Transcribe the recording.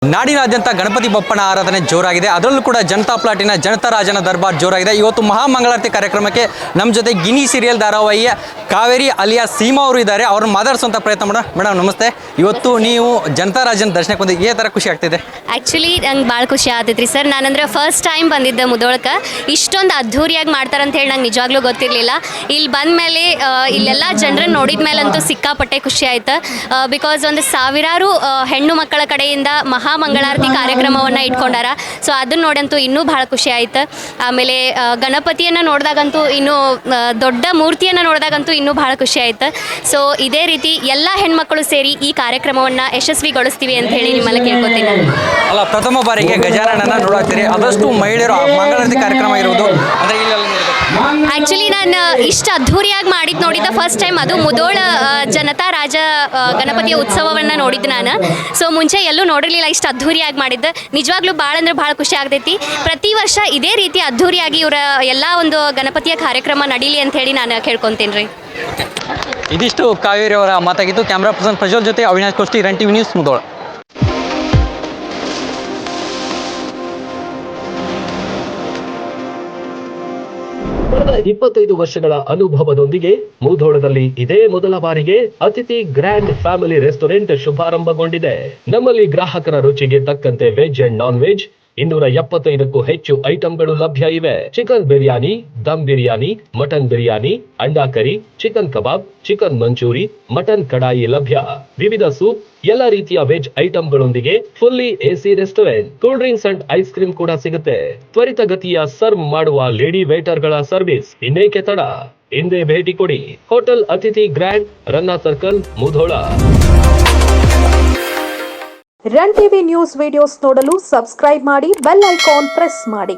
ನಾಡಿನಾದ್ಯಂತ ಗಣಪತಿ ಬಪ್ಪನ ಆರಾಧನೆ ಜೋರಾಗಿದೆ. ಅದರಲ್ಲೂ ಕೂಡ ಜನತಾ ಪ್ಲಾಟಿನ ಜನತಾ ರಾಜನ ದರ್ಬಾರ್ ಜೋರಾಗಿದೆ. ಇವತ್ತು ಮಹಾಮಂಗಳಾರತಿ ಕಾರ್ಯಕ್ರಮಕ್ಕೆ ನಮ್ಮ ಜೊತೆ ಗಿನಿ ಸೀರಿಯಲ್ ಧಾರಾವಾಹಿಯ ಕಾವೇರಿ ಅಲಿಯಾ ಸೀಮಾ ಅವರು ಇದ್ದಾರೆ. ಅವ್ರನ್ನ ಮಾತಾಡಿಸುವಂಥ ಪ್ರಯತ್ನ ಮಾಡೋಣ. ಮೇಡಮ್ ನಮಸ್ತೆ. ಇವತ್ತು ನೀವು ಜನತಾ ರಾಜನ ದರ್ಶನಕ್ಕೆ ಬಂದು ಈ ಥರ ಖುಷಿ ಆಗ್ತಿದೆ? ಆ್ಯಕ್ಚುಲಿ ನಂಗೆ ಭಾಳ ಖುಷಿ ಆಗ್ತೈತ್ರಿ ಸರ್. ನಾನಂದ್ರೆ ಫಸ್ಟ್ ಟೈಮ್ ಬಂದಿದ್ದೆ ಮುದೋಳಕ್ಕೆ. ಇಷ್ಟೊಂದು ಅದ್ಧೂರಿಯಾಗಿ ಮಾಡ್ತಾರಂತ ಹೇಳಿ ನಂಗೆ ನಿಜವಾಗ್ಲೂ ಗೊತ್ತಿರಲಿಲ್ಲ. ಇಲ್ಲಿ ಬಂದ ಮೇಲೆ ಇಲ್ಲೆಲ್ಲ ಜನರನ್ನು ನೋಡಿದ ಮೇಲಂತೂ ಸಿಕ್ಕಾಪಟ್ಟೆ ಖುಷಿ ಆಯ್ತು. ಬಿಕಾಸ್ ಒಂದು ಸಾವಿರಾರು ಹೆಣ್ಣು ಮಕ್ಕಳ ಕಡೆಯಿಂದ ಮಹಾಮಂಗಳಾರತಿ ಕಾರ್ಯಕ್ರಮವನ್ನು ಇಟ್ಕೊಂಡಾರ. ಸೊ ಅದನ್ನು ನೋಡಂತೂ ಇನ್ನೂ ಭಾಳ ಖುಷಿ ಆಯ್ತು. ಆಮೇಲೆ ಗಣಪತಿಯನ್ನು ನೋಡಿದಾಗಂತೂ ಇನ್ನೂ ದೊಡ್ಡ ಮೂರ್ತಿಯನ್ನು ನೋಡಿದಾಗಂತೂ ಇನ್ನೂ ಭಾಳ ಖುಷಿ ಆಯ್ತು. ಸೊ ಇದೇ ರೀತಿ ಎಲ್ಲ ಹೆಣ್ಮಕ್ಳು ಸೇರಿ ಈ ಕಾರ್ಯಕ್ರಮವನ್ನು ಯಶಸ್ವಿಗೊಳಿಸ್ತೀವಿ ಅಂತ ಹೇಳಿ ನಿಮ್ಮಲ್ಲಿ ಕೇಳ್ಕೊತೀನಿ. ಅಲ್ಲ, ಪ್ರಥಮ ಬಾರಿಗೆ ಗಜಾನನ ನೋಡಾಕ್ತೀರಿ, ಅದಷ್ಟು ಮಹಿಳೆಯರು ಮಂಗಳಾರತಿ ಕಾರ್ಯಕ್ರಮ ಇರುವುದು ಅಂದರೆ ಇಲ್ಲೆಲ್ಲ ಆ್ಯಕ್ಚುಲಿ ನಾನು ಇಷ್ಟು ಅದ್ಧೂರಿಯಾಗಿ ನೋಡಿದ್ದ ಫಸ್ಟ್ ಟೈಮ್ ಅದು ಮುದೋಳ ಜನತಾ ರಾಜ ಗಣಪತಿಯ ಉತ್ಸವವನ್ನು ನೋಡಿದ್ದು ನಾನು. ಸೊ ಮುಂಚೆ ಎಲ್ಲೂ ನೋಡಿರಲಿಲ್ಲ ಇಷ್ಟು ಅದ್ಧೂರಿಯಾಗಿ ಮಾಡಿದ್ದು. ನಿಜವಾಗ್ಲೂ ಭಾಳ ಅಂದ್ರೆ ಭಾಳ ಖುಷಿ ಆಗ್ತೈತಿ. ಪ್ರತಿ ವರ್ಷ ಇದೇ ರೀತಿ ಅದ್ಧೂರಿಯಾಗಿ ಇವರ ಎಲ್ಲ ಒಂದು ಗಣಪತಿಯ ಕಾರ್ಯಕ್ರಮ ನಡೀಲಿ ಅಂತ ಹೇಳಿ ನಾನು ಕೇಳ್ಕೊತೀನಿ ರೀ. ಇದಿಷ್ಟು ಕಾವೇರಿ ಅವರ ಮಾತಾಗಿತ್ತು. ಕ್ಯಾಮ್ರಾ ಪರ್ಸನ್ ಪ್ರಜ್ವಲ್ ಜೊತೆ Avinash Koshti, Run TV News, Mudhol. ಕಳೆದ 25 ವರ್ಷಗಳ ಅನುಭವದೊಂದಿಗೆ ಮುಧೋಳದಲ್ಲಿ ಇದೇ ಮೊದಲ ಬಾರಿಗೆ ಅತಿಥಿ ಗ್ರ್ಯಾಂಡ್ ಫ್ಯಾಮಿಲಿ ರೆಸ್ಟೋರೆಂಟ್ ಶುಭಾರಂಭಗೊಂಡಿದೆ. ನಮ್ಮಲ್ಲಿ ಗ್ರಾಹಕರ ರುಚಿಗೆ ತಕ್ಕಂತೆ ವೆಜ್ ಅಂಡ್ ನಾನ್ ವೆಜ್ 275ಕ್ಕೂ ಹೆಚ್ಚು ಐಟಂಗಳು ಲಭ್ಯ ಇವೆ. Chicken biryani, dum biryani, mutton biryani, anda curry, chicken kebab, chicken manchurian, mutton kadai ಲಭ್ಯ. ವಿವಿಧ ಸೂಪ್, ಎಲ್ಲ ರೀತಿಯ ವೆಜ್ ಐಟಂಗಳೊಂದಿಗೆ fully AC restaurant. Cool drinks and ice cream ಕೂಡ ಸಿಗುತ್ತೆ. ತ್ವರಿತಗತಿಯ ಸರ್ವ್ ಮಾಡುವ ಲೇಡಿ ವೇಟರ್ ಗಳ ಸರ್ವಿಸ್. ಇನ್ನೇಕೆ ತಡ, ಹಿಂದೆ ಭೇಟಿ ಕೊಡಿ. Hotel Atithi grand, Ranna circle, Mudhol. Run TV News videos ನೋಡಲು ಸಬ್ಸ್ಕ್ರೈಬ್ ಮಾಡಿ, ಬೆಲ್ ಐಕಾನ್ ಪ್ರೆಸ್ ಮಾಡಿ.